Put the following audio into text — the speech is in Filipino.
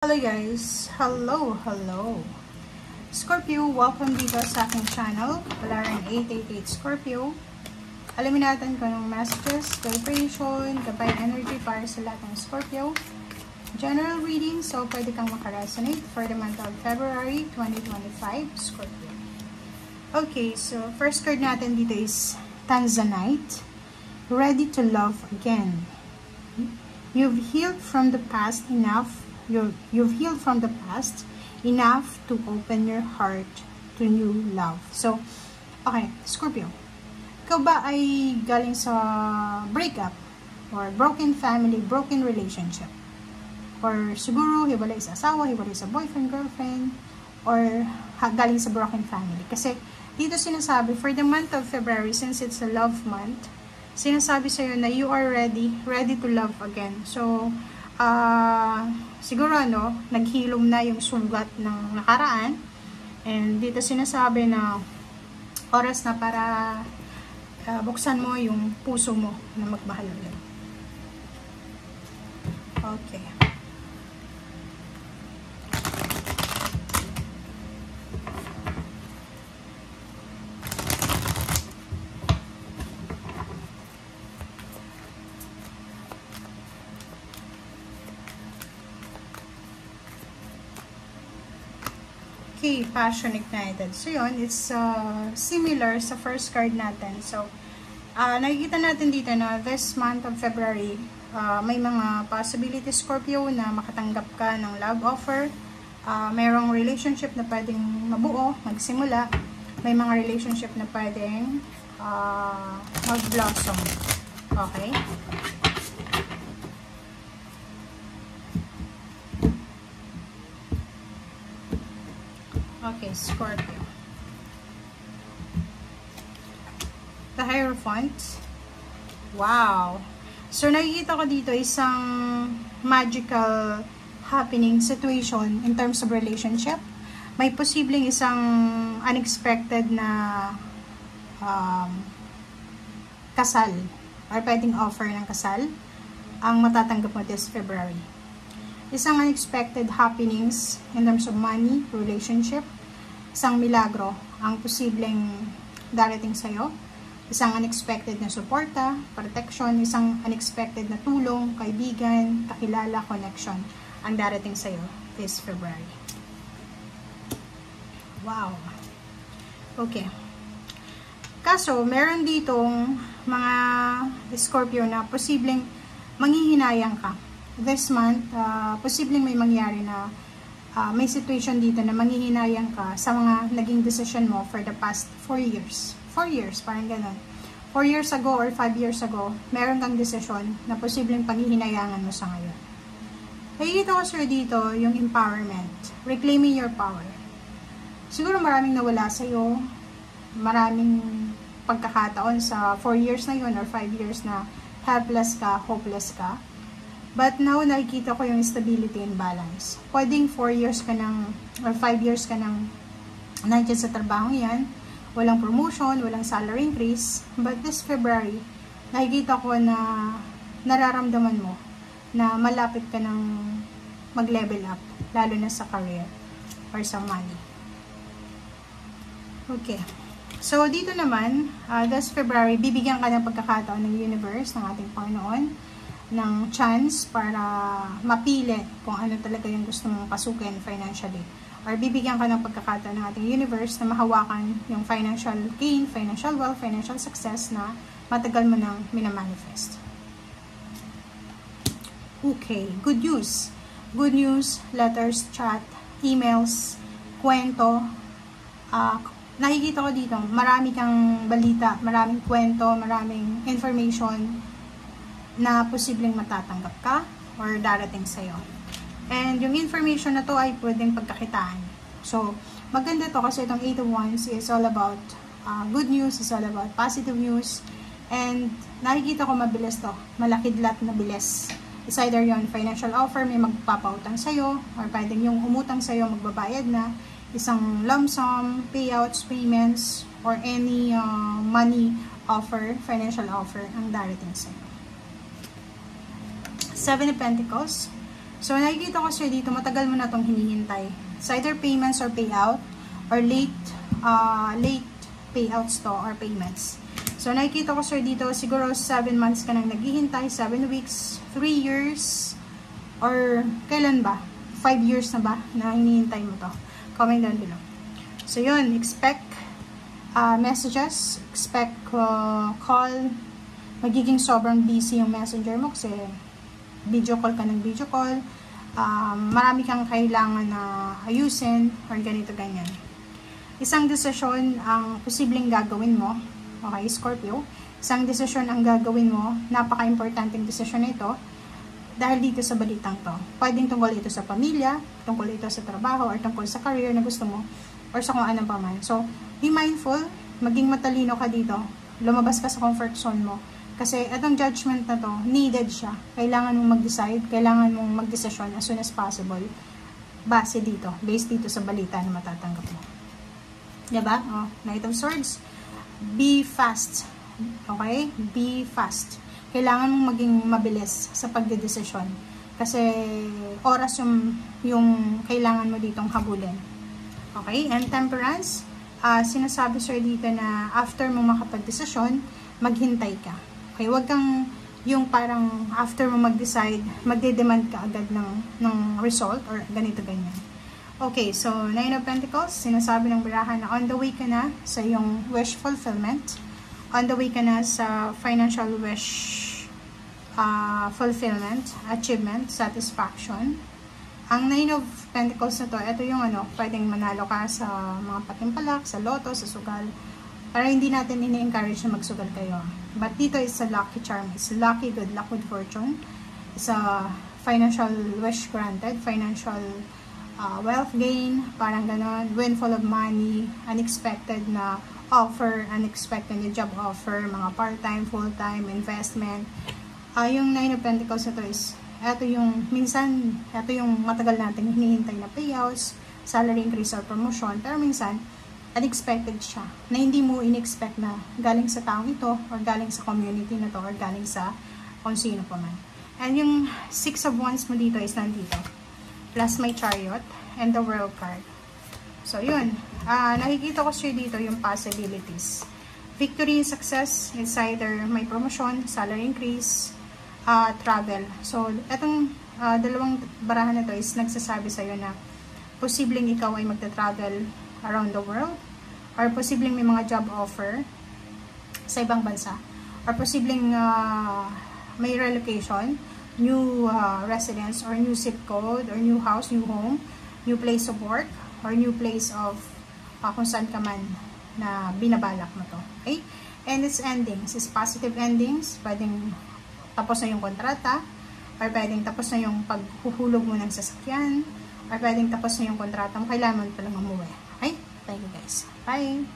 Hello guys! Hello! Scorpio, welcome dito sa aking channel, Polaran 888 Scorpio. Alamin natin kung anong messages, vibration, gabay energy para sa lahat ng Scorpio. General reading, so pwede kang makaresonate for the month of February 2025, Scorpio. Okay, so first card natin dito is Tanzanite, ready to love again. You've healed from the past enough. You've healed from the past enough to open your heart to new love. So, okay, Scorpio. Ikaw ba ay galing sa breakup or broken family, broken relationship? Or siguro hiwalay sa asawa, hiwalay sa boyfriend, girlfriend, or galing sa broken family? Kasi dito sinasabi, for the month of February, since it's a love month, sinasabi sa'yo na you are ready to love again. So, siguro naghilom na yung sugat ng nakaraan, and dito sinasabi na oras na para buksan mo yung puso mo na magmahal ulit. Okay. Okay, Passion Ignited. So, yun, it's similar sa first card natin. So, nakikita natin dito na this month of February, may mga possibilities, Scorpio, na makatanggap ka ng love offer. Mayroong relationship na pwedeng mabuo, magsimula. May mga relationship na pwedeng mag-blossom. Okay? Okay, Scorpio. The Hierophant. Wow. So, nakikita ko dito isang magical happening situation in terms of relationship. May posibleng isang unexpected na kasal or pwedeng offer ng kasal ang matatanggap mo this February. Isang unexpected happenings in terms of money, relationship, isang milagro ang posibleng darating sa'yo, isang unexpected na suporta, protection, isang unexpected na tulong, kaibigan, kakilala, connection ang darating sa'yo this February. Wow! Okay. Kaso, meron ditong mga Scorpio na posibleng manghihinayang ka. This month, posibleng may mangyari na may situation dito na manghihinayang ka sa mga naging decision mo for the past 4 years. 4 years, parang ganun. 4 years ago or 5 years ago, meron kang decision na posibleng panghihinayangan mo sa ngayon. Nakikita ko sir dito yung empowerment, reclaiming your power. Siguro maraming nawala sa'yo, maraming pagkakataon sa 4 years na yun or 5 years na helpless ka, hopeless ka. But now, nakikita ko yung stability and balance. Pwedeng 4 years ka ng, or 5 years ka ng nandiyan sa trabaho yan. Walang promotion, walang salary increase. But this February, nakikita ko na nararamdaman mo na malapit ka ng mag-level up. Lalo na sa career or sa money. Okay. So, dito naman, this February, bibigyan ka ng pagkakataon ng universe, ng ating Panginoon, ng chance para mapili kung ano talaga yung gusto mong pasukin financially. Or bibigyan ka ng pagkakataon ng ating universe na mahawakan yung financial gain, financial wealth, financial success na matagal mo nang minamanifest. Okay, good news. Good news, letters, chat, emails, kwento. Nakikita ko dito, marami kang balita, maraming kwento, maraming information na posibleng matatanggap ka or darating sa'yo. And yung information na to ay pwedeng pagkakitaan. So, maganda to kasi itong 8 of Wands is all about good news, is all about positive news. And nakikita ko mabilis to, malakidlat na bilis. It's either yon financial offer, may magpapautang sa'yo, or pwedeng yung umutang sa'yo magbabayad na, isang lump sum, payouts, payments, or any money offer, financial offer ang darating sa'yo. 7 of Pentacles, So, nakikita ko sir dito, matagal mo na itong hinihintay. It's either payments or payout, or late payouts to, or payments. So, nakikita ko sir dito, siguro 7 months ka nang naghihintay, 7 weeks, 3 years, or kailan ba? 5 years na ba na hinihintay mo to? Comment down below. So, yun, expect messages, expect call, magiging sobrang busy yung messenger mo kasi video call ka ng video call, marami kang kailangan na ayusin, or ganito ganyan. Isang desisyon ang posibleng gagawin mo, okay, Scorpio, isang desisyon ang gagawin mo, napaka-importanting desisyon na ito, dahil dito sa balitang to. Pwedeng tungkol ito sa pamilya, tungkol ito sa trabaho, or tungkol sa career na gusto mo, or sa kung anong paman. So, be mindful, maging matalino ka dito, lumabas ka sa comfort zone mo, kasi itong judgment na to, needed siya. Kailangan mong mag-decide, kailangan mong mag-desisyon as soon as possible. Base dito, based dito sa balita na matatanggap mo. Diba? Oh, Knight of Swords. Be fast. Okay? Be fast. Kailangan mong maging mabilis sa pagdedesisyon. Kasi oras yung kailangan mo ditong habulin. Okay? And Temperance, sinasabi sir dito na after mo makapag-desisyon, maghintay ka. Okay, wag kang yung parang after mo mag-decide, magde-demand ka agad ng result or ganito ganyan. Okay, so 9 of Pentacles, sinasabi ng barahan na on the way ka na sa yung wish fulfillment. On the way ka na sa financial wish fulfillment, achievement, satisfaction. Ang 9 of Pentacles na to, ito yung pwedeng manalo ka sa mga patimpalak, sa loto, sa sugal. Para hindi natin ini-encourage na magsugal kayo. But dito is a lucky charm. It's lucky, good luck with fortune. It's a financial wish granted. Financial wealth gain. Parang ganon. Windfall of money. Unexpected na offer. Unexpected na job offer. Mga part-time, full-time, investment. Yung 9 of Pentacles na to is, ito yung, minsan, ito yung matagal natin hinihintay na payouts, salary increase or promotion. Pero minsan, unexpected siya, na hindi mo in-expect na galing sa taong ito, or galing sa community na to, or galing sa kung sino pa man. And yung 6 of Wands mo dito is nandito, plus may Chariot, and the World card. So yun, nakikita ko siya dito yung possibilities. Victory and success is either may promotion, salary increase, travel. So, etong dalawang barahan na to is nagsasabi sa'yo na posibleng ikaw ay magta-travel around the world, or posibleng may mga job offer sa ibang bansa, or posibleng may relocation, new residence, or new zip code, or new house, new home, new place of work, or new place of kung saan ka man na binabalak mo to. Okay? And its endings is positive endings. Pwedeng tapos na yung kontrata, or pwedeng tapos na yung paghuhulog mo ng sasakyan, or pwedeng tapos na yung kontrata mo, kailangan mo palang umuwi. Okay? Thank you guys. Bye!